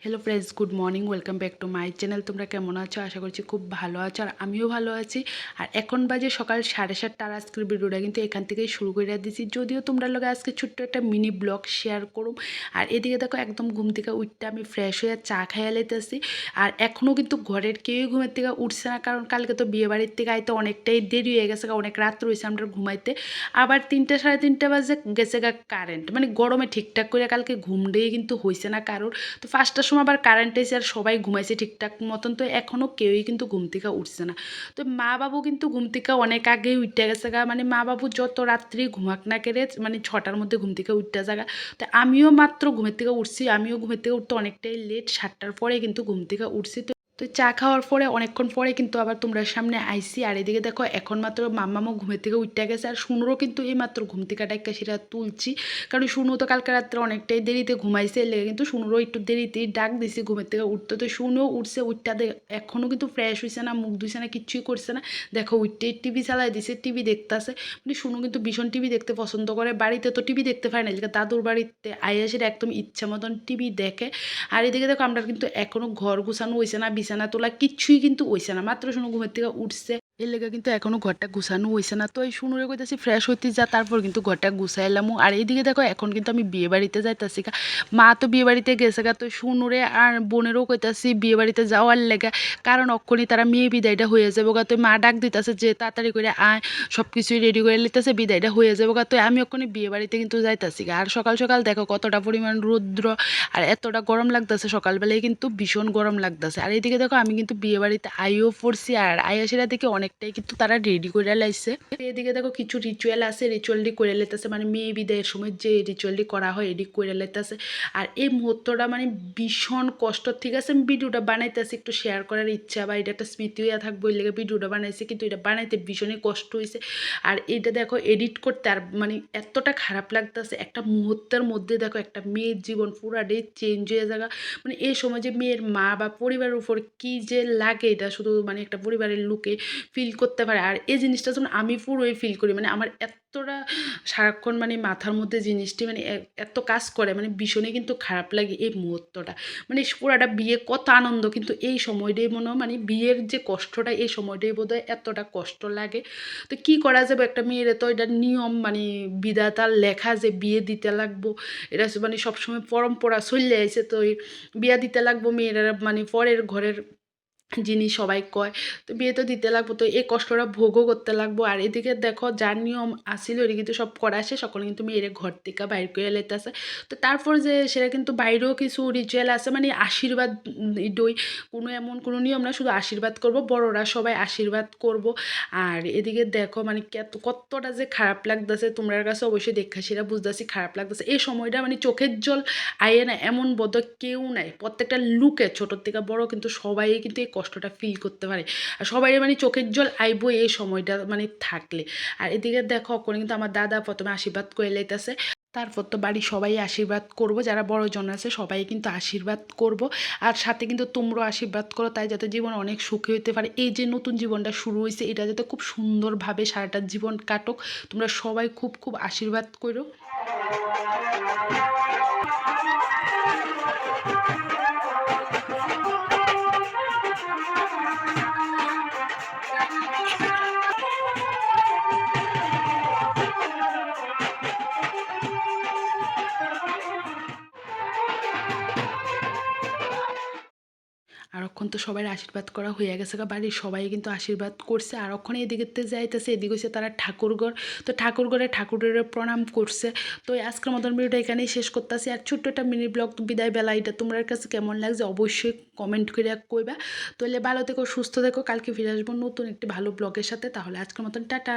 Hello friends, good morning. Welcome back to my channel. তোমরা কেমন আছো? আশা করছি খুব ভালো আছো, আর আমিও ভালো আছি। আর এখন বাজে সকাল 7:30। আর আজকের ভিডিওটা কিন্তু এখান থেকেই শুরু করে দিয়েছি, যদিও তোমরা লগে আজকে ছোট্ট একটা মিনি ব্লগ শেয়ার করুম। আর এদিকে দেখো একদম ঘুম থেকে উঠতে আমি ফ্রেশ হয়ে চা খাইয়া লাইতেছি। আর এখনও কিন্তু ঘরের কেউই ঘুমের থেকে উঠছে না, কারণ কালকে তো বিয়ে বাড়ির থেকে আইতে অনেকটাই দেরি হয়ে গেছে, অনেক রাত রয়েছে আমরা ঘুমাইতে। আবার 3টা সাড়ে 3টা বাজে গেছে কারেন্ট, মানে গরমে ঠিকঠাক করে কালকে ঘুম দিয়ে কিন্তু হয়েছে না কারোর। তো 5টার সময় আবার কারেন্ট এসে আর সবাই ঘুমাইছে ঠিকঠাক মতন, তো এখনও কেউই কিন্তু ঘুম থেকে উঠছে না। তো মা বাবু কিন্তু ঘুম থেকে অনেক আগেই উঠতে গেছে মানে মা বাবু যত রাত্রি ঘুমাক না কেড়ে মানে 6টার মধ্যে ঘুম থেকে উঠতে জায়গা। তো আমিও মাত্র ঘুমের থেকে উঠছি, আমিও ঘুমের থেকে উঠতে অনেকটাই লেট, 7টার পরে কিন্তু ঘুম থেকে উঠছি। তো চা খাওয়ার পরে অনেকক্ষণ পরে কিন্তু আবার তোমরা সামনে আইসি। আর এদিকে দেখো এখন মাত্র মাম্মামও ঘুমের থেকে উঠতে গেছে, আর শুনুরও কিন্তু এই মাত্র ঘুম থেকে ডাক্কা সেটা তুলছি, কারণ শুনু তো কালকে রাত্রে অনেকটাই দেরিতে ঘুমাইছে, লেগে কিন্তু শুনুরও একটু দেরিতেই ডাক দিছি ঘুমের থেকে উঠতে। তো শুনেও উঠছে, উঠটা এখনও কিন্তু ফ্রেশ হয়েছে না, মুখ ধুইছে না, কিচ্ছুই করছে না। দেখো উঠতেই টিভি চালাই দিছে, টিভি দেখতেছে। মানে শুনু কিন্তু ভীষণ টিভি দেখতে পছন্দ করে, বাড়িতে তো টিভি দেখতে পারে না, দাদুর বাড়িতে আইয়াসের একদম ইচ্ছা মতন টিভি দেখে। আর এদিকে দেখো আমরা কিন্তু এখনও ঘর গুছানো হয়েছে না, বিছানা তোলা কিচ্ছুই কিন্তু হয়েছে না, মাত্র শুনো ঘুমের থেকে উঠছে, এর লেগে কিন্তু এখনো ঘরটা গুছানো হয়েছে না। তো এই শুনুরে কইতাছি ফ্রেশ হইতে যা, তারপর কিন্তু ঘরটা গুছাইলাম। আর এইদিকে দেখো এখন কিন্তু আমি বিয়ে বাড়িতে যাইতাছি গা, মা তো বিয়ে বাড়িতে গেছে গা। তো শুনুরে আর বোনেরও কইতাছি বিয়ে বাড়িতে যাওয়ার লেগে, কারণ অক্ষণই তারা মেয়ে বিদায়টা হয়ে যাবো গা। তো মা ডাক দিতেছে যে তাড়াতাড়ি করে আয়, সব কিছুই রেডি করে নিতেছে, বিদায়টা হয়ে যাবো গা। তো আমি অক্ষণই বিয়ে বাড়িতে কিন্তু যাইতাছি গা। আর সকাল সকাল দেখো কতটা পরিমাণ রৌদ্র, আর এতটা গরম লাগতেছে, সকালবেলায় কিন্তু ভীষণ গরম লাগতেছে। আর এইদিকে দেখো আমি কিন্তু বিয়ে বাড়িতে আইও পড়ছি, আর আইয়াসেরা দেখে অনেকটাই কিন্তু তারা রেডি করে লাইছে। এদিকে দেখো কিছু রিচুয়াল আছে, রিচুয়ালটি করে লেতেছে, মানে মেয়ে বিদায়ের সময় যে রিচুয়ালটি করা হয় এটি করে লেতেছে। আর এই মুহূর্তটা মানে ভীষণ কষ্ট, ঠিক আছে। আমি ভিডিওটা বানাইতেছি একটু শেয়ার করার ইচ্ছা, বা এটা একটা স্মৃতি হয়ে থাকবো, এর লেগে ভিডিওটা বানাইছি, কিন্তু এটা বানাইতে ভীষণই কষ্ট হয়েছে। আর এটা দেখো এডিট করতে আর মানে এতটা খারাপ লাগতেছে, একটা মুহূর্তের মধ্যে দেখো একটা মেয়ের জীবন পুরাটাই চেঞ্জ হয়ে যাবে। মানে এই সময় যে মেয়ের মা বা পরিবারের উপর কি যে লাগে, এটা শুধু মানে একটা পরিবারের লোকে ফিল করতে পারে। আর এই জিনিসটা যেমন আমি পুরোই ফিল করি, মানে আমার এতটা সারাক্ষণ মানে মাথার মধ্যে জিনিসটি মানে এত কাজ করে, মানে ভীষণই কিন্তু খারাপ লাগে এই মুহূর্তটা। মানে পুরাটা বিয়ে কত আনন্দ, কিন্তু এই সময়টাই মনে হয় মানে বিয়ের যে কষ্টটা, এই সময়টাই বোধহয় এতটা কষ্ট লাগে। তো কি করা যাবে, একটা মেয়ের তো এটা নিয়ম, মানে বিধাতার লেখা যে বিয়ে দিতে লাগবো, এটা মানে সবসময় পরম্পরা চলে আইছে। তো বিয়া দিতে লাগবো মেয়েরা, মানে পরের ঘরের জিনিস সবাই কয়, তো বিয়ে তো দিতে লাগবো, তো এই কষ্টটা ভোগও করতে লাগবো। আর এদিকে দেখো যার নিয়ম আসিল ওটা কিন্তু সব করা আসে, সকলে কিন্তু মেয়ের ঘর থেকে বাইর করে লেতেছে। তো তারপর যে সেটা কিন্তু বাইরেও কিছু রিচুয়াল আছে, মানে আশীর্বাদ দই, কোনো এমন কোনো নিয়ম না, শুধু আশীর্বাদ করব, বড়রা সবাই আশীর্বাদ করব। আর এদিকে দেখো মানে কতটা যে খারাপ লাগতেছে, তোমার কাছে অবশ্যই দেখা সেটা বুঝতেছি খারাপ লাগতেছে এই সময়টা, মানে চোখের জল আইয়ে না এমন বোধ কেউ নাই, প্রত্যেকটা লুকে ছোটোর থেকে বড় কিন্তু সবাই কিন্তু এই কষ্টটা ফিল করতে পারে। আর সবাই মানে চোখের জল আইব এই সময়টা মানে থাকলে। আর এদিকে দেখো ওখানে কিন্তু আমার দাদা প্রথমে আশীর্বাদ করে লাইতেছে, তারপর তো বাড়ি সবাই আশীর্বাদ করব, যারা বড়জন আছে সবাই কিন্তু আশীর্বাদ করব। আর সাথে কিন্তু তোমরাও আশীর্বাদ করো, তাই যাতে জীবন অনেক সুখী হতে পারে, এই যে নতুন জীবনটা শুরু হয়েছে এটা যাতে খুব সুন্দরভাবে সারাটা জীবন কাটুক। তোমরা সবাই খুব খুব আশীর্বাদ করো। আর অক্ষণ তো সবাই আশীর্বাদ করা হয়ে গেছে বাড়ির সবাই কিন্তু আশীর্বাদ করছে। আর অক্ষণ এদিকে যাইতেছে, এদিকে হচ্ছে তারা ঠাকুরঘর, তো ঠাকুরঘরে ঠাকুরের প্রণাম করছে। তো আজকের মতন ভিডিওটা এখানেই শেষ করতেছি। আর ছোট্ট একটা মিনি ব্লগ বিদায় বেলা, এটা তোমার কাছে কেমন লাগছে অবশ্যই কমেন্ট করে কইবা। তাহলে ভালো থেকো, সুস্থ থেকো, কালকে ফিরে আসবো নতুন একটি ভালো ব্লগের সাথে। তাহলে আজকের মতন টাটা।